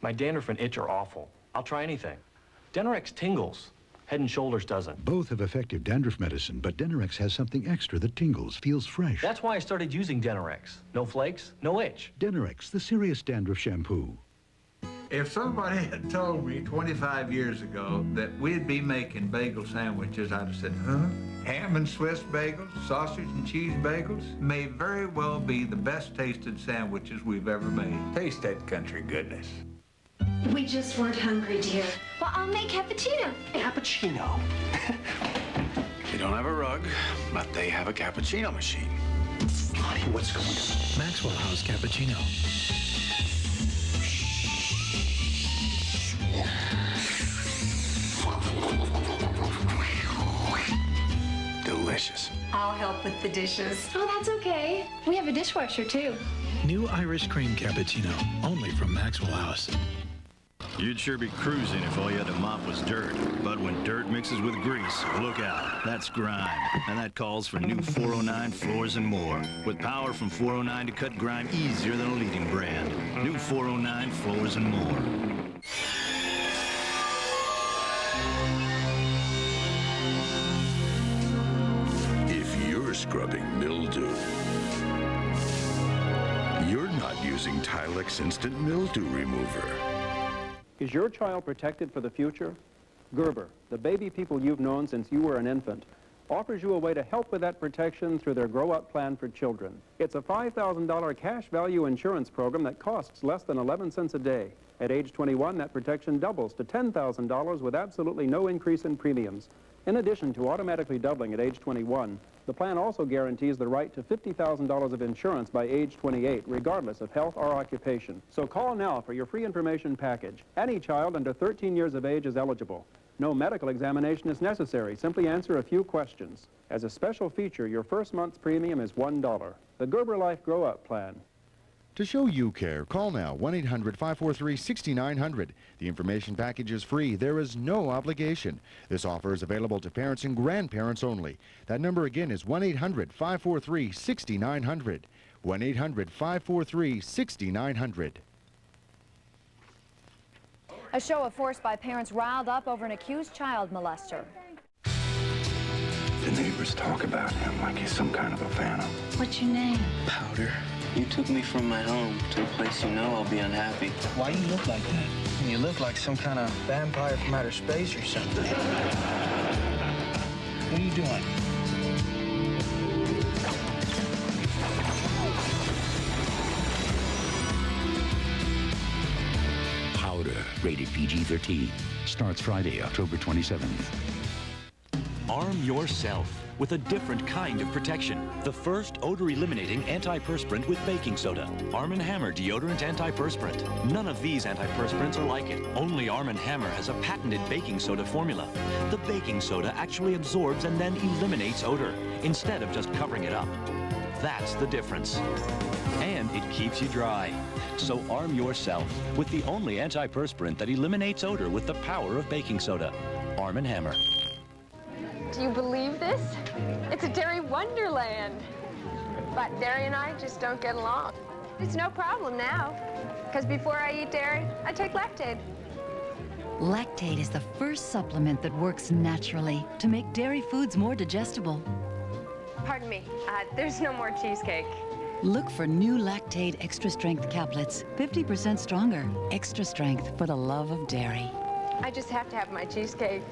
My dandruff and itch are awful. I'll try anything. Denorex tingles. Head and Shoulders doesn't. Both have effective dandruff medicine, but Denorex has something extra that tingles, feels fresh. That's why I started using Denorex. No flakes, no itch. Denorex, the serious dandruff shampoo. If somebody had told me 25 years ago that we'd be making bagel sandwiches, I'd have said, huh? Ham and Swiss bagels, sausage and cheese bagels may very well be the best tasted sandwiches we've ever made. Taste that country goodness. We just weren't hungry, dear. Well, I'll make cappuccino. Cappuccino? They don't have a rug, but they have a cappuccino machine. Honey, what's going on? Maxwell House Cappuccino. Delicious. I'll help with the dishes. Oh, that's okay. We have a dishwasher, too. New Irish Cream Cappuccino, only from Maxwell House. You'd sure be cruising if all you had to mop was dirt. But when dirt mixes with grease, look out. That's grime. And that calls for new 409 Floors and More. With power from 409 to cut grime easier than a leading brand. New 409 Floors and More. If you're scrubbing mildew, you're not using Tilex Instant Mildew Remover. Is your child protected for the future? Gerber, the baby people you've known since you were an infant, offers you a way to help with that protection through their Grow Up Plan for Children. It's a $5,000 cash value insurance program that costs less than 11 cents a day. At age 21, that protection doubles to $10,000 with absolutely no increase in premiums. In addition to automatically doubling at age 21, the plan also guarantees the right to $50,000 of insurance by age 28, regardless of health or occupation. So call now for your free information package. Any child under 13 years of age is eligible. No medical examination is necessary. Simply answer a few questions. As a special feature, your first month's premium is $1. The Gerber Life Grow Up Plan. To show you care, call now, 1-800-543-6900. The information package is free. There is no obligation. This offer is available to parents and grandparents only. That number again is 1-800-543-6900. 1-800-543-6900. A show of force by parents riled up over an accused child molester. The neighbors talk about him like he's some kind of a phantom. What's your name? Powder. You took me from my home to a place you know I'll be unhappy. Why do you look like that? You look like some kind of vampire from outer space or something. What are you doing? Powder, rated PG-13. Starts Friday, October 27th. Arm yourself with a different kind of protection. The first odor-eliminating antiperspirant with baking soda. Arm & Hammer Deodorant Antiperspirant. None of these antiperspirants are like it. Only Arm & Hammer has a patented baking soda formula. The baking soda actually absorbs and then eliminates odor, instead of just covering it up. That's the difference. And it keeps you dry. So arm yourself with the only antiperspirant that eliminates odor with the power of baking soda. Arm & Hammer. Do you believe this? It's a dairy wonderland. But Dairy and I just don't get along. It's no problem now, because before I eat dairy, I take Lactaid. Lactaid is the first supplement that works naturally to make dairy foods more digestible. Pardon me, there's no more cheesecake. Look for new Lactaid Extra Strength Caplets. 50% stronger. Extra strength for the love of dairy. I just have to have my cheesecake.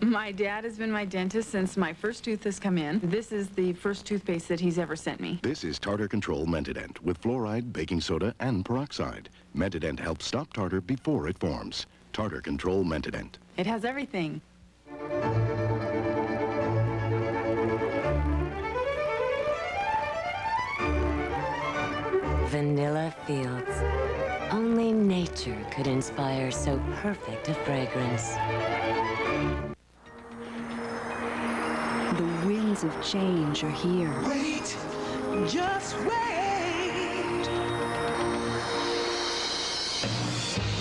My dad has been my dentist since my first tooth has come in. This is the first toothpaste that he's ever sent me. This is Tartar Control Mentadent with fluoride, baking soda, and peroxide. Mentadent helps stop tartar before it forms. Tartar Control Mentadent. It has everything. Vanilla Fields. Only nature could inspire so perfect a fragrance. The winds of change are here. Wait, just wait.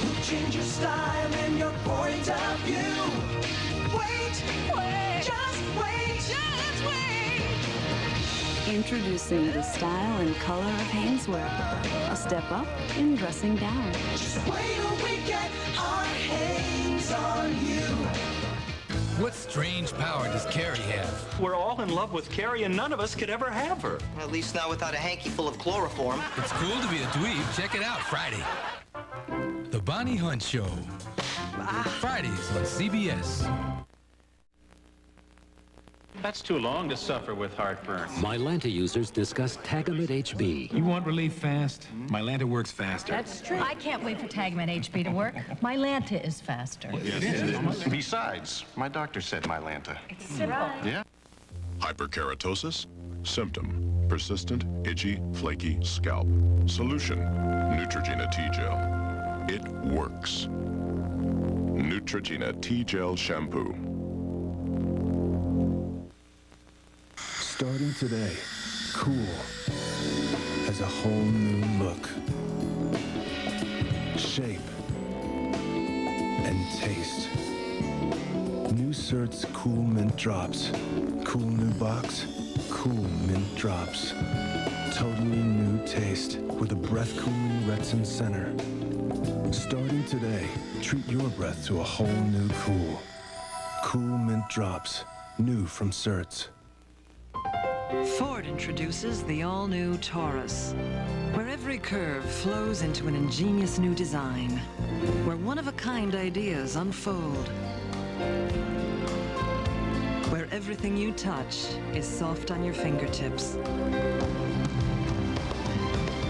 You'll change your style and your point of view. Wait, just wait, just wait. Introducing the style and color of Haineswear. A step up in dressing down. Just wait till we get our hands on you. What strange power does Carrie have? We're all in love with Carrie, and none of us could ever have her. At least not without a hanky full of chloroform. It's cool to be a dweeb. Check it out Friday. The Bonnie Hunt Show. Fridays on CBS. That's too long to suffer with heartburn. Mylanta users discuss Tagamet HB. You want relief fast? Mylanta works faster. That's true. I can't wait for Tagamet HB to work. Mylanta is faster. Yes, it is. Besides, my doctor said Mylanta. It's simple. Yeah? Hyperkeratosis? Symptom: persistent, itchy, flaky scalp. Solution: Neutrogena T-Gel. It works. Neutrogena T-Gel Shampoo. Starting today, Cool has a whole new look, shape, and taste. New Cert's Cool Mint Drops. Cool new box, Cool Mint Drops. Totally new taste with a breath-cooling Retsin center. Starting today, treat your breath to a whole new Cool. Cool Mint Drops, new from Cert's. Ford introduces the all-new Taurus, where every curve flows into an ingenious new design, where one-of-a-kind ideas unfold, where everything you touch is soft on your fingertips.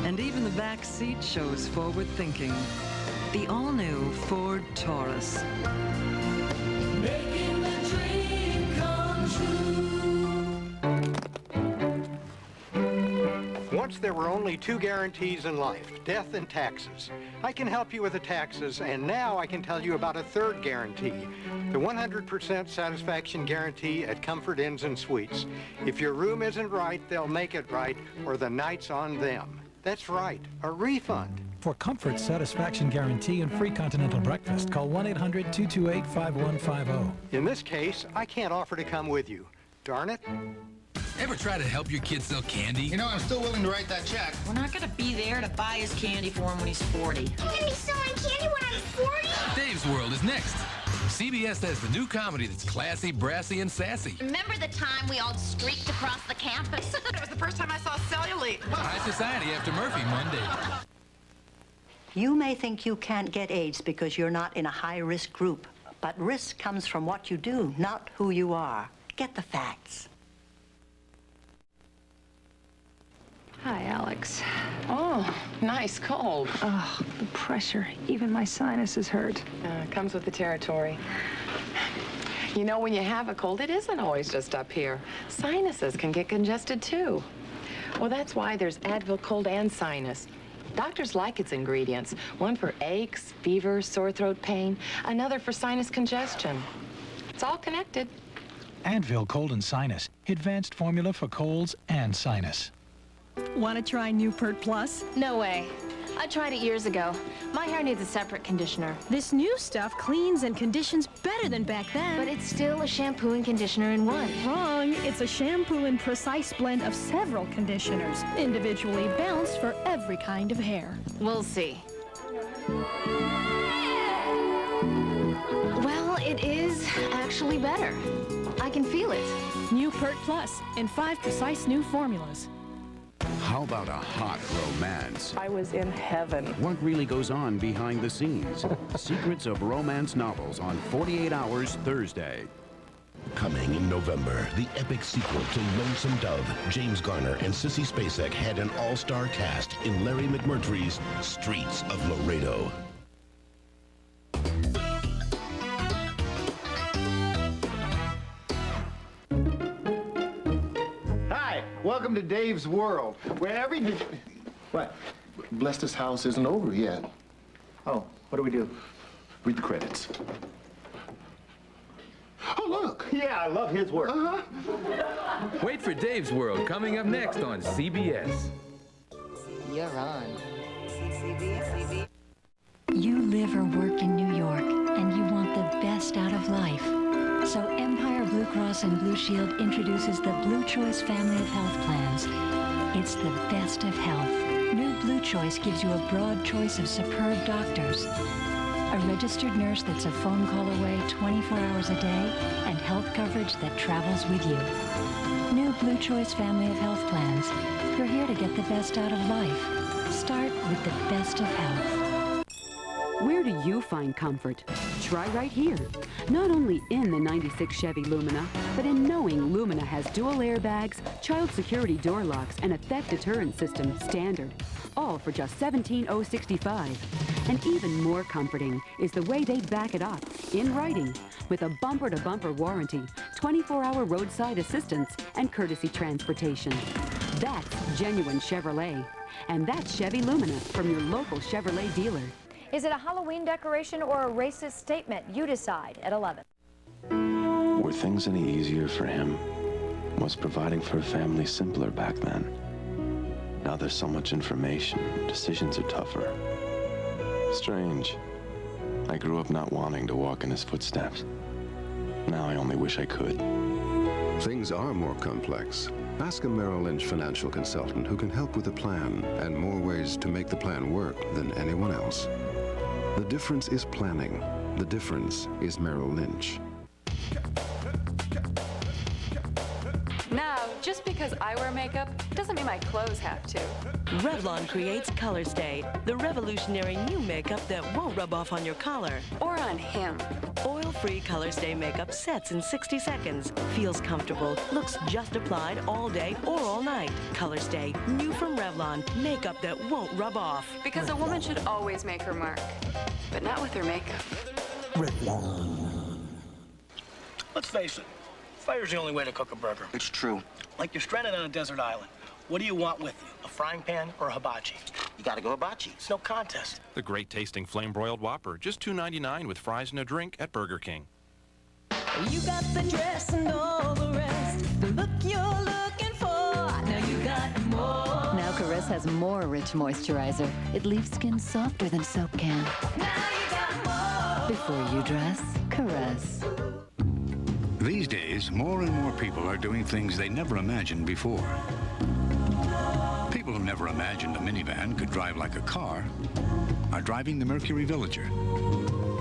And even the back seat shows forward thinking. The all-new Ford Taurus. Making the dream come true. Once there were only two guarantees in life, death and taxes. I can help you with the taxes, and now I can tell you about a third guarantee, the 100% satisfaction guarantee at Comfort Inns and Suites. If your room isn't right, they'll make it right, or the night's on them. That's right, a refund. For comfort, satisfaction guarantee, and free continental breakfast, call 1-800-228-5150. In this case, I can't offer to come with you. Darn it. Ever try to help your kid sell candy? You know, I'm still willing to write that check. We're not going to be there to buy his candy for him when he's 40. You're going to be selling candy when I'm 40? Dave's World is next. CBS has the new comedy that's classy, brassy, and sassy. Remember the time we all streaked across the campus? It was the first time I saw cellulite. High Society after Murphy, Monday. You may think you can't get AIDS because you're not in a high-risk group, but risk comes from what you do, not who you are. Get the facts. Hi, Alex. Oh, nice cold. Oh, the pressure. Even my sinuses hurt. Comes with the territory. You know, when you have a cold, it isn't always just up here. Sinuses can get congested, too. Well, that's why there's Advil Cold and Sinus. Doctors like its ingredients. One for aches, fever, sore throat pain. Another for sinus congestion. It's all connected. Advil Cold and Sinus, advanced formula for colds and sinus. Want to try New Pert Plus? No way. I tried it years ago. My hair needs a separate conditioner. This new stuff cleans and conditions better than back then. But it's still a shampoo and conditioner in one. Wrong. It's a shampoo and precise blend of several conditioners, individually balanced for every kind of hair. We'll see. Well, it is actually better. I can feel it. New Pert Plus in 5 precise new formulas. How about a hot romance? I was in heaven. What really goes on behind the scenes? Secrets of Romance novels on 48 Hours Thursday. Coming in November, the epic sequel to Lonesome Dove. James Garner and Sissy Spacek had an all-star cast in Larry McMurtry's Streets of Laredo. Welcome to Dave's World, where every... What? Blessed house isn't over yet. Oh, what do we do? Read the credits. Oh, look! Yeah, I love his work. Wait for Dave's World, coming up next on CBS. You're on. You live or work in New York, and you want the best out of life. So Empire Blue Cross and Blue Shield introduces the Blue Choice family of health plans. It's the best of health. New Blue Choice gives you a broad choice of superb doctors, a registered nurse that's a phone call away 24 hours a day, and health coverage that travels with you. New Blue Choice family of health plans. You're here to get the best out of life. Start with the best of health. Where do you find comfort? Try right here. Not only in the 96 Chevy Lumina, but in knowing Lumina has dual airbags, child security door locks, and a theft deterrent system standard. All for just $17,065. And even more comforting is the way they back it up, in writing, with a bumper-to-bumper warranty, 24-hour roadside assistance, and courtesy transportation. That's genuine Chevrolet. And that's Chevy Lumina from your local Chevrolet dealer. Is it a Halloween decoration or a racist statement? You decide at 11. Were things any easier for him? Was providing for a family simpler back then? Now there's so much information, decisions are tougher. Strange. I grew up not wanting to walk in his footsteps. Now I only wish I could. Things are more complex. Ask a Merrill Lynch financial consultant who can help with a plan and more ways to make the plan work than anyone else. The difference is planning. The difference is Merrill Lynch. Now, just because I wear makeup doesn't mean my clothes have to. Revlon creates Color Stay, the revolutionary new makeup that won't rub off on your collar. Or on him. Oil-free Color Stay makeup sets in 60 seconds, feels comfortable, looks just applied all day or all night. Color Stay, new from Revlon, makeup that won't rub off. Because a woman should always make her mark, but not with her makeup. Revlon. Let's face it, fire's the only way to cook a burger. It's true. Like you're stranded on a desert island. What do you want with you, a frying pan or a hibachi? You gotta go hibachi. It's no contest. The great-tasting flame-broiled Whopper, just $2.99 with fries and a drink at Burger King. You got the dress and all the rest, the look you're looking for. Now you got more. Now Caress has more rich moisturizer. It leaves skin softer than soap can. Now you got more. Before you dress, Caress. These days, more and more people are doing things they never imagined before. People who never imagined a minivan could drive like a car are driving the Mercury Villager.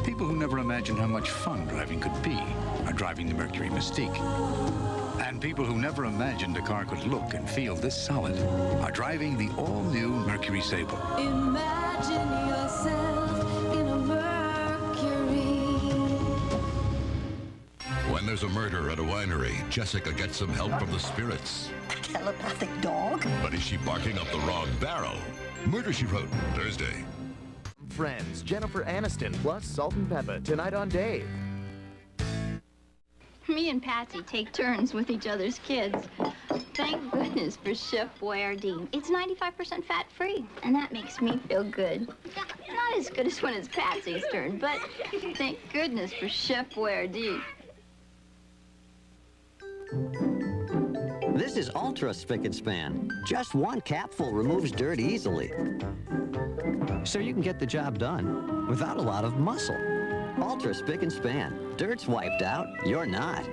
People who never imagined how much fun driving could be are driving the Mercury Mystique. And people who never imagined a car could look and feel this solid are driving the all-new Mercury Sable. Imagine yourself in a Mercury. When there's a murder at a winery, Jessica gets some help from the spirits. Telepathic dog? But is she barking up the wrong barrel? Murder, She Wrote, Thursday. Friends, Jennifer Aniston plus Salt and Pepper tonight on Dave. Me and Patsy take turns with each other's kids. Thank goodness for Chef Boyardee. It's 95% fat-free, and that makes me feel good. Not as good as when it's Patsy's turn, but thank goodness for Chef Boyardee. This is Ultra Spick and Span. Just one capful removes dirt easily. So you can get the job done without a lot of muscle. Ultra Spick and Span. Dirt's wiped out, you're not.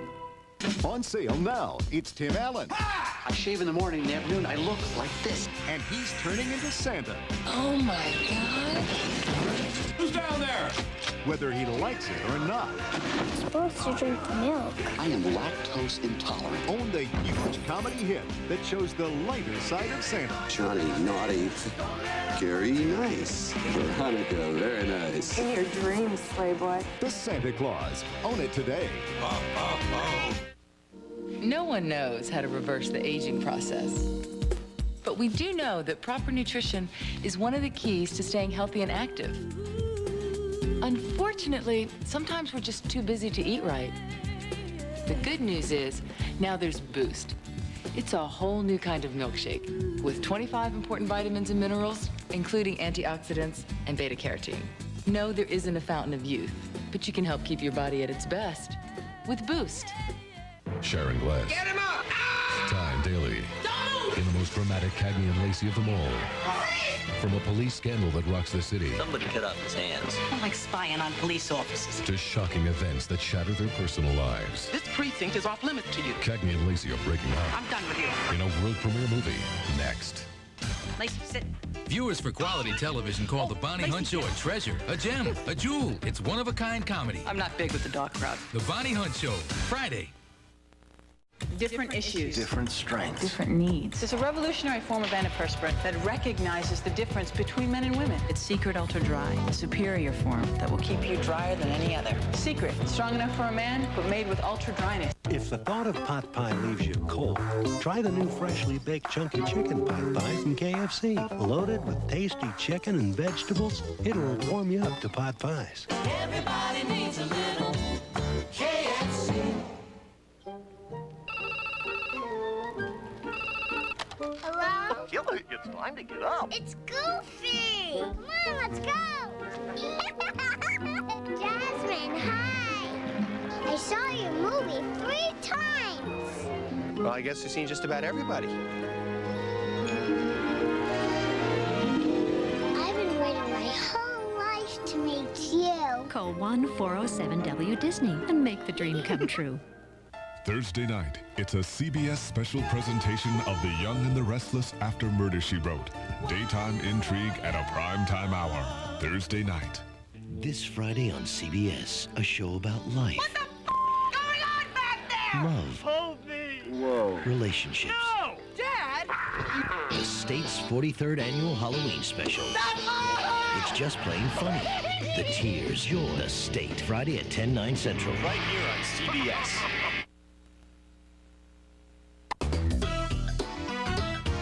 On sale now, it's Tim Allen. I shave in the morning, in the afternoon, I look like this. And he's turning into Santa. Oh my God. Who's down there? Whether he likes it or not. I'm supposed to drink milk. I am lactose intolerant. Own the huge comedy hit that shows the lighter side of Santa. Johnny naughty, Gary nice. For Hanukkah, very nice. In your dreams, Playboy. The Santa Claus. Own it today. No one knows how to reverse the aging process. But we do know that proper nutrition is one of the keys to staying healthy and active. Unfortunately, sometimes we're just too busy to eat right. The good news is, now there's Boost. It's a whole new kind of milkshake with 25 important vitamins and minerals, including antioxidants and beta-carotene. No, there isn't a fountain of youth, but you can help keep your body at its best with Boost. Sharon, Gless. Get him up! Tyne, Daly. In the most dramatic Cagney and Lacey of them all. From a police scandal that rocks the city Somebody cut off his hands. I like spying on police officers. to shocking events that shatter their personal lives. This precinct is off limits to you. Cagney and Lacey are breaking up I'm done with you. in a world premiere movie next. Lacey, sit. Viewers for quality television call The Bonnie Hunt Show a treasure, a gem, a jewel. It's one-of-a-kind comedy. I'm not big with the dark crowd. The Bonnie Hunt Show, Friday. Different issues. Different strengths. Different needs. It's a revolutionary form of antiperspirant that recognizes the difference between men and women. It's Secret Ultra Dry, a superior form that will keep you drier than any other. Secret, strong enough for a man, but made with ultra dryness. If the thought of pot pie leaves you cold, try the new freshly baked chunky chicken pot pie from KFC. Loaded with tasty chicken and vegetables, it'll warm you up to pot pies. Everybody needs a little KFC. Hello? Killer, it's time to get up. It's Goofy! Come on, let's go! Jasmine, hi! I saw your movie 3 times! Well, I guess you've seen just about everybody. I've been waiting my whole life to meet you. Call 1-407-WDisney and make the dream come true. Thursday night, it's a CBS special presentation of The Young and the Restless After Murder, She Wrote. Daytime intrigue at a primetime hour. Thursday night. This Friday on CBS, a show about life. What the going on back there? Love. Hold me! Whoa. Relationships. No! Dad! The state's 43rd annual Halloween special. It's just plain funny. The tears, you're the state. Friday at 10/9 Central. Right here on CBS.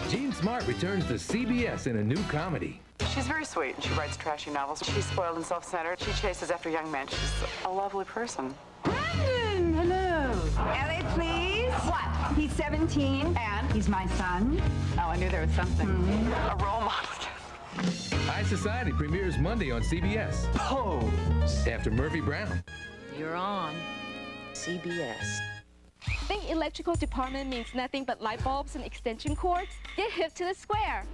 Jean Smart returns to CBS in a new comedy. She's very sweet, and she writes trashy novels. She's spoiled and self-centered. She chases after young men. She's a lovely person. Brandon, hello. Ellie, please. What? He's 17, and he's my son. Oh, I knew there was something. A role model. High Society premieres Monday on CBS. Oh! After Murphy Brown. You're on CBS. Think electrical department means nothing but light bulbs and extension cords? Get hip to the Square.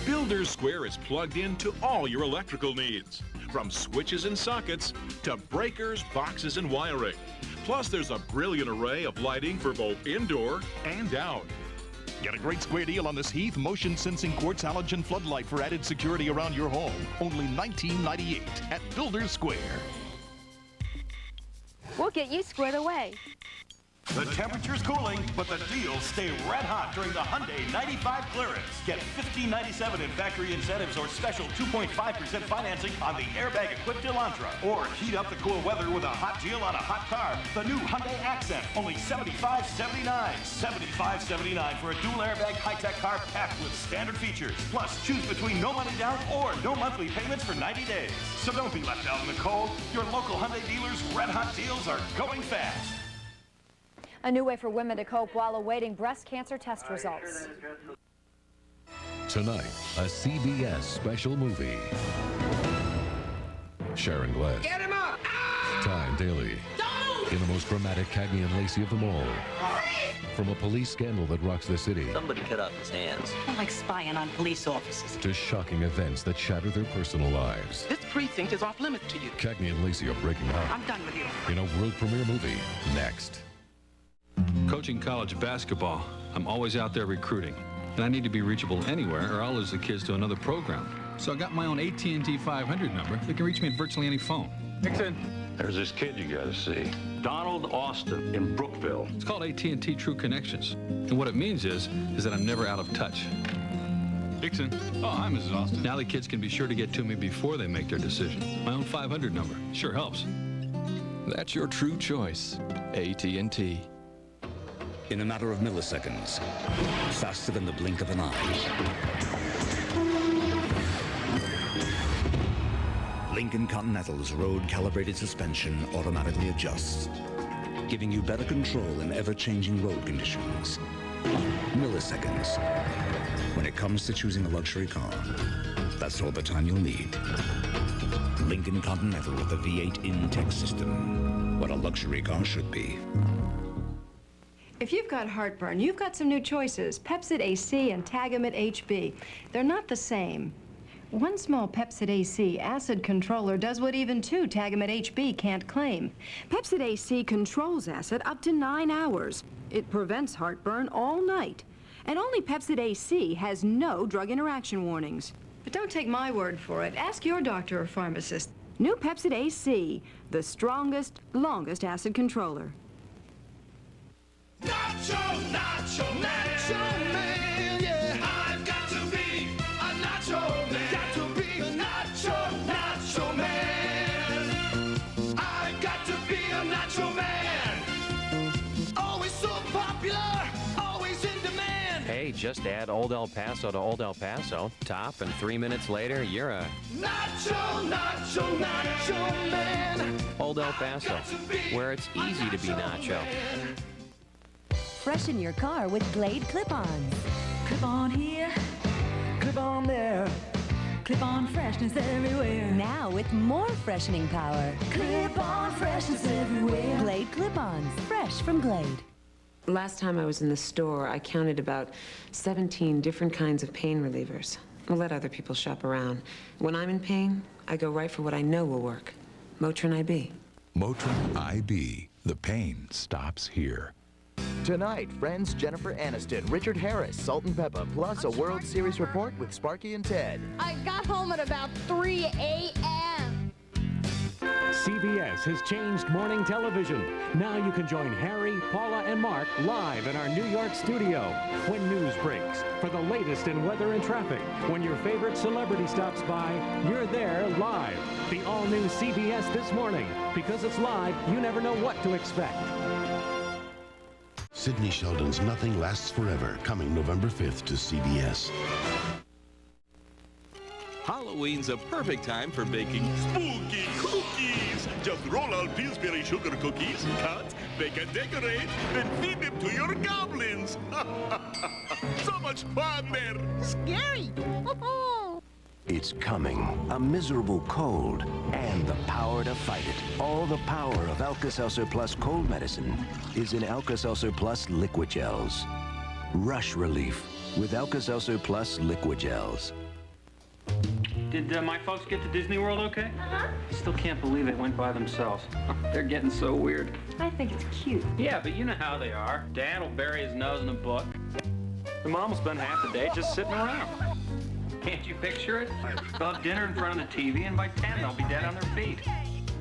Builder's Square is plugged into all your electrical needs, from switches and sockets to breakers, boxes, and wiring. Plus, there's a brilliant array of lighting for both indoor and out. Get a great square deal on this Heath motion sensing quartz halogen floodlight for added security around your home. Only $19.98 at Builder's Square. We'll get you squared away. The temperature's cooling, but the deals stay red hot during the Hyundai 95 clearance. Get $15.97 in factory incentives or special 2.5% financing on the airbag-equipped Elantra. Or heat up the cool weather with a hot deal on a hot car. The new Hyundai Accent, only $75.79. $75.79 for a dual airbag high-tech car packed with standard features. Plus, choose between no money down or no monthly payments for 90 days. So don't be left out in the cold. Your local Hyundai dealers' red hot deals are going fast. A new way for women to cope while awaiting breast cancer test results. Tonight, a CBS special movie. Sharon Gless. Get him up! Tyne, Daly. In the most dramatic Cagney and Lacey of them all. From a police scandal that rocks the city Somebody cut off his hands. I like spying on police officers. to shocking events that shatter their personal lives. This precinct is off limits to you. Cagney and Lacey are breaking up I'm done with you. in a world premiere movie next. Coaching college basketball, I'm always out there recruiting. And I need to be reachable anywhere or I'll lose the kids to another program. So I got my own AT&T 500 number that can reach me at virtually any phone. Nixon. There's this kid you gotta see. Donald Austin in Brookville. It's called AT&T True Connections. And what it means is that I'm never out of touch. Dixon. Oh, hi, Mrs. Austin. Now the kids can be sure to get to me before they make their decision. My own 500 number. Sure helps. That's your true choice. AT&T. In a matter of milliseconds, faster than the blink of an eye. Lincoln Continental's road-calibrated suspension automatically adjusts, giving you better control in ever-changing road conditions. Milliseconds. When it comes to choosing a luxury car, that's all the time you'll need. Lincoln Continental with a V8 in-tech system. What a luxury car should be. If you've got heartburn, you've got some new choices, Pepcid AC and Tagamet HB. They're not the same. One small Pepcid AC acid controller does what even two Tagamet HB can't claim. Pepcid AC controls acid up to 9 hours. It prevents heartburn all night. And only Pepcid AC has no drug interaction warnings. But don't take my word for it. Ask your doctor or pharmacist. New Pepcid AC, the strongest, longest acid controller. Nacho, nacho, nacho man, yeah. I've got to be a nacho man. Got to be a nacho, nacho man. I've got to be a nacho man. Always so popular, always in demand. Hey, just add Old El Paso to Old El Paso, top, and 3 minutes later, you're a Nacho, nacho, nacho man. Old El Paso, where it's easy to be nacho. Freshen your car with Glade clip-ons. Clip on here, clip on there. Clip-on freshness everywhere. Now with more freshening power. Clip-on freshness everywhere. Glade clip-ons, fresh from Glade. Last time I was in the store, I counted about 17 different kinds of pain relievers. I'll let other people shop around. When I'm in pain, I go right for what I know will work. Motrin IB. Motrin IB. The pain stops here. Tonight, friends Jennifer Aniston, Richard Harris, Salt and Pepper, plus a World Series report with Sparky and Ted. I got home at about 3 a.m. CBS has changed morning television. Now you can join Harry, Paula, and Mark live in our New York studio when news breaks, for the latest in weather and traffic. When your favorite celebrity stops by, you're there live. The all-new CBS This Morning. Because it's live, you never know what to expect. Sidney Sheldon's Nothing Lasts Forever, coming November 5th to CBS. Halloween's a perfect time for baking spooky cookies. Just roll out Pillsbury sugar cookies, cut, bake and decorate, then feed them to your goblins. So much fun there. Scary. It's coming. A miserable cold and the power to fight it. All the power of Alka-Seltzer Plus cold medicine is in Alka-Seltzer Plus liquid gels. Rush relief with Alka-Seltzer Plus liquid gels. Did my folks get to Disney World okay? Still can't believe they went by themselves. They're getting so weird. I think it's cute. Yeah, but you know how they are. Dad will bury his nose in a book. The mom will spend half the day just sitting around. Can't you picture it? They'll have dinner in front of the TV, and by 10, they'll be dead on their feet.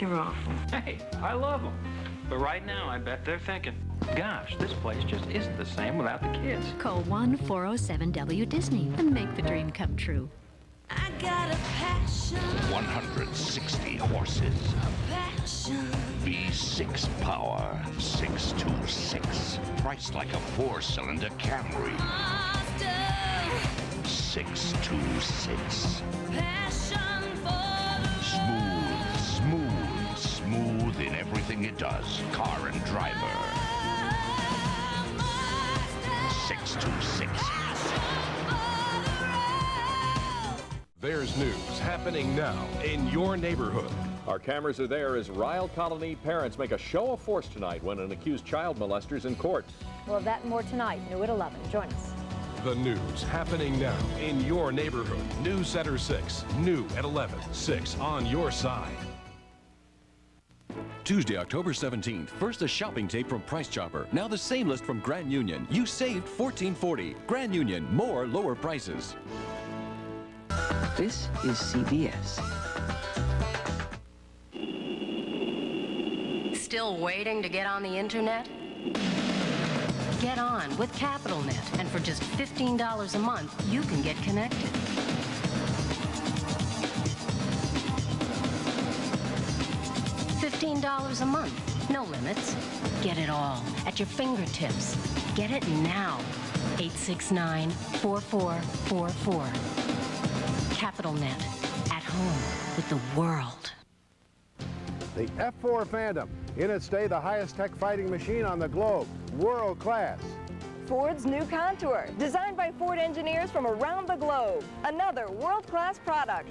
You're awful. Hey, I love them. But right now, I bet they're thinking, gosh, this place just isn't the same without the kids. Call 1-407-WDisney and make the dream come true. I got a passion. 160 horses. Passion. V6 power. 626. Priced like a 4-cylinder Camry. 626. Passion for the Smooth in everything it does. Car and driver. 626. There's news happening now in your neighborhood. Our cameras are there as Ryle Colony parents make a show of force tonight when an accused child molester's in court. We'll have that and more tonight, new at 11. Join us. The news happening now in your neighborhood. News Center 6, new at 11. 6 on your side. Tuesday, October 17th. First, a shopping tape from Price Chopper. Now the same list from Grand Union. You saved $14.40. Grand Union, more lower prices. This is CBS. Still waiting to get on the internet? Get on with CapitalNet, and for just $15 a month, you can get connected. $15 a month, no limits. Get it all at your fingertips. Get it now. 869-4444. CapitalNet, at home with the world. The F4 Phantom. In its day, the highest tech fighting machine on the globe. World class. Ford's new Contour, designed by Ford engineers from around the globe. Another world-class product.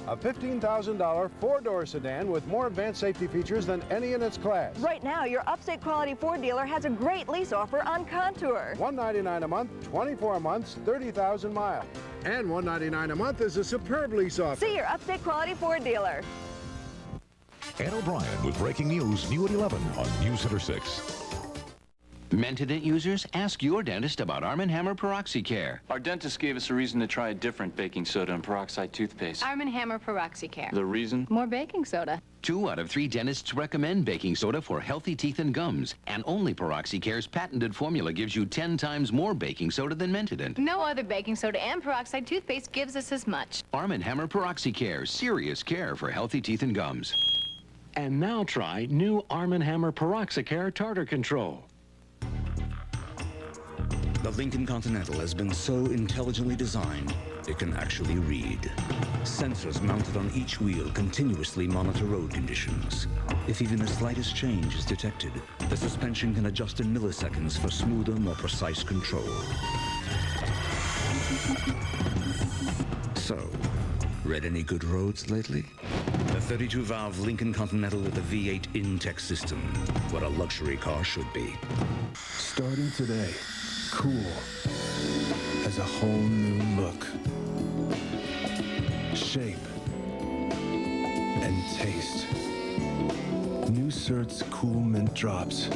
A $15,000 four-door sedan with more advanced safety features than any in its class. Right now, your upstate quality Ford dealer has a great lease offer on Contour. $199 a month, 24 months, 30,000 miles. And $199 a month is a superb lease offer. See your upstate quality Ford dealer. Ann O'Brien with breaking news, new at 11 on News Center 6. Mentadent users, ask your dentist about Arm & Hammer PeroxyCare. Our dentist gave us a reason to try a different baking soda and peroxide toothpaste. Arm & Hammer PeroxyCare. The reason? More baking soda. 2 out of 3 dentists recommend baking soda for healthy teeth and gums. And only PeroxyCare's patented formula gives you 10 times more baking soda than Mentadent. No other baking soda and peroxide toothpaste gives us as much. Arm & Hammer PeroxyCare, serious care for healthy teeth and gums. And now try new Arm & Hammer PeroxyCare Tartar Control. The Lincoln Continental has been so intelligently designed, it can actually read. Sensors mounted on each wheel continuously monitor road conditions. If even the slightest change is detected, the suspension can adjust in milliseconds for smoother, more precise control. So, read any good roads lately? The 32-valve Lincoln Continental with the V8 Intech system, what a luxury car should be. Starting today, cool has a whole new look, shape, and taste. New Cert's Cool Mint Drops.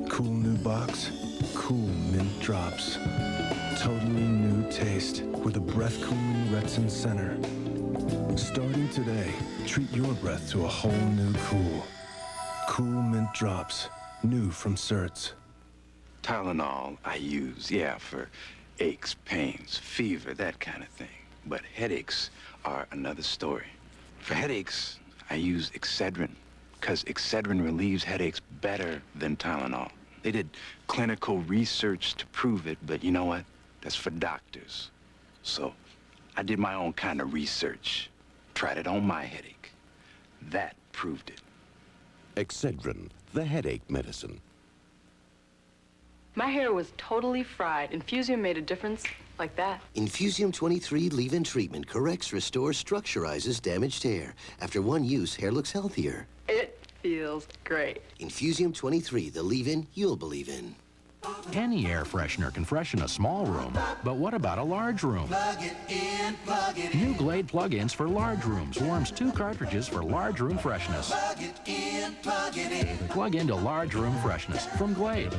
Cool new box, cool mint drops. Totally new taste with a breath-cooling Retsin center. Starting today, treat your breath to a whole new cool. Cool Mint Drops, new from Cert's. Tylenol I use, yeah, for aches, pains, fever, that kind of thing. But headaches are another story. For headaches, I use Excedrin, because Excedrin relieves headaches better than Tylenol. They did clinical research to prove it, but you know what? That's for doctors. So I did my own kind of research, tried it on my headache. That proved it. Excedrin, the headache medicine. My hair was totally fried. Infusium made a difference like that. Infusium 23 leave-in treatment corrects, restores, structurizes damaged hair. After one use, hair looks healthier. It feels great. Infusium 23, the leave-in you'll believe in. Any air freshener can freshen a small room, but what about a large room? Plug it in. New Glade plug-ins for large rooms warms 2 cartridges for large room freshness. Plug it in, plug it in. Plug into large room freshness from Glade.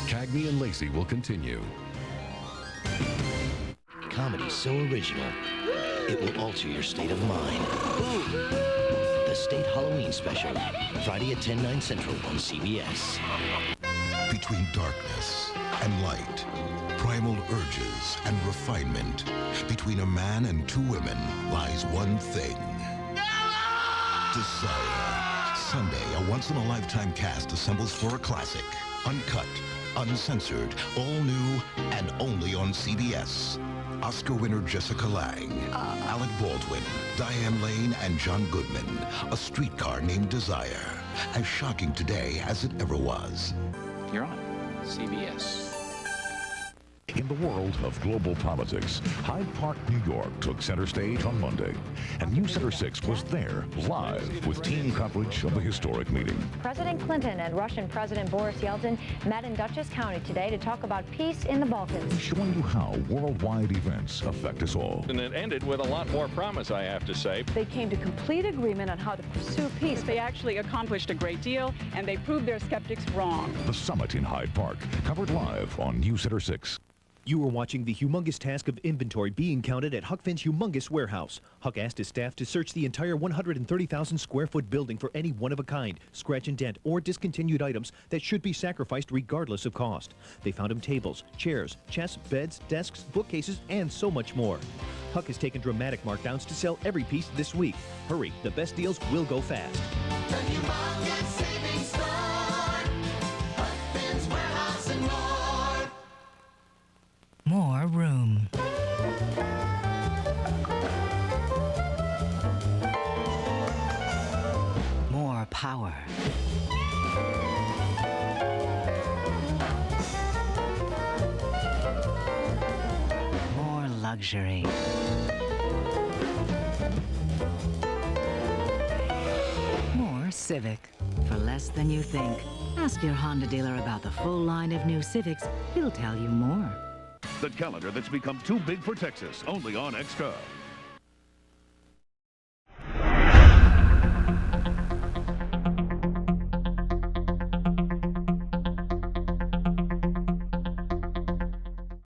Cagney and Lacey will continue. Comedy so original, it will alter your state of mind. The State Halloween Special, Friday at 10, 9 Central on CBS. Between darkness and light, primal urges and refinement, between a man and 2 women lies one thing. Desire. Sunday, a once-in-a-lifetime cast assembles for a classic. Uncut, uncensored, all new, and only on CBS. Oscar winner Jessica Lange, Alec Baldwin, Diane Lane, and John Goodman. A streetcar named Desire. As shocking today as it ever was. You're on CBS. In the world of global politics, Hyde Park, New York took center stage on Monday, and News Center 6 was there live with team coverage of the historic meeting. President Clinton and Russian President Boris Yeltsin met in Dutchess County today to talk about peace in the Balkans. Showing you how worldwide events affect us all. And it ended with a lot more promise, I have to say. They came to complete agreement on how to pursue peace. They actually accomplished a great deal, and they proved their skeptics wrong. The summit in Hyde Park, covered live on News Center 6. You are watching the humongous task of inventory being counted at Huck Finn's humongous warehouse. Huck asked his staff to search the entire 130,000 square foot building for any one of a kind, scratch and dent, or discontinued items that should be sacrificed regardless of cost. They found him tables, chairs, chests, beds, desks, bookcases, and so much more. Huck has taken dramatic markdowns to sell every piece this week. Hurry, the best deals will go fast. The humongous savings store. Huck Finn's warehouse and more. More room. More power. More luxury. luxury. More Civic for less than you think. Ask your Honda dealer about the full line of new Civics. He'll tell you more. The calendar that's become too big for Texas, only on Extra.